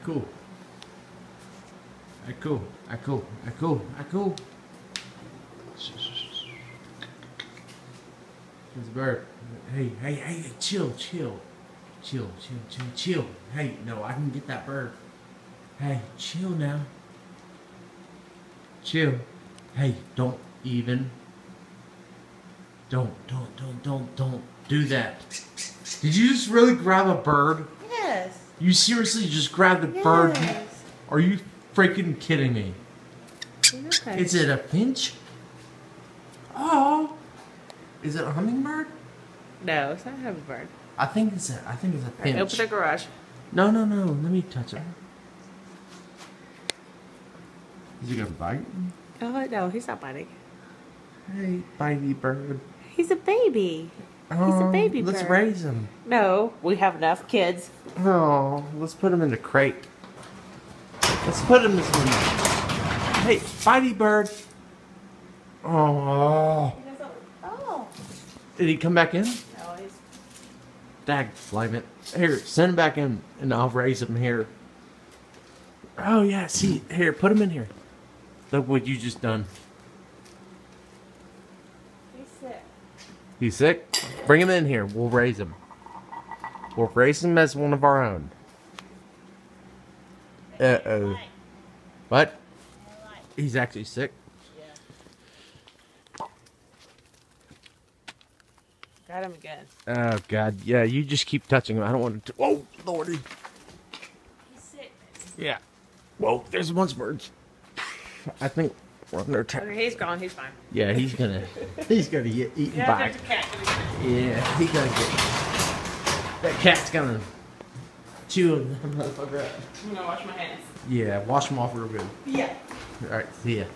Cool. Cool. Cool. Cool. Cool. There's a bird. Hey, chill. Hey, no, I can get that bird. Hey, chill now. Chill. Hey, don't do that. Did you just really grab a bird? Yes. You seriously just grabbed a bird? Yes. Are you freaking kidding me? Okay. Is it a finch? Oh. Is it a hummingbird? No, it's not a hummingbird. I think it's a finch. Open the garage. No. Let me touch it. Is he gonna bite? Oh, no, he's not biting. Hey, bitey bird. He's a baby. He's a baby bird. Let's raise him. No, we have enough kids. Oh, let's put him in the crate. Let's put him in this one. Hey, bitey bird. Oh. Oh. Did he come back in? No, he's... Dag flame it. Here, send him back in and I'll raise him here. Oh, yeah, see, here, put him in here. Look what you just done. He's sick. He's sick? Bring him in here. We'll raise him. We'll raise him as one of our own. Uh-oh. What? He's actually sick? Yeah. Got him again. Oh, God. Yeah, you just keep touching him. I don't want to... Whoa, Lordy. He's sick. Yeah. Whoa, there's a bunch of birds. I think we're under attack. Okay, he's gone. He's fine. Yeah, he's gonna get eaten Yeah, by. there's a cat. Yeah, he's gonna get. That cat's gonna chew him, motherfucker up. I'm gonna wash my hands. Yeah, wash them off real good. Yeah. All right, see ya.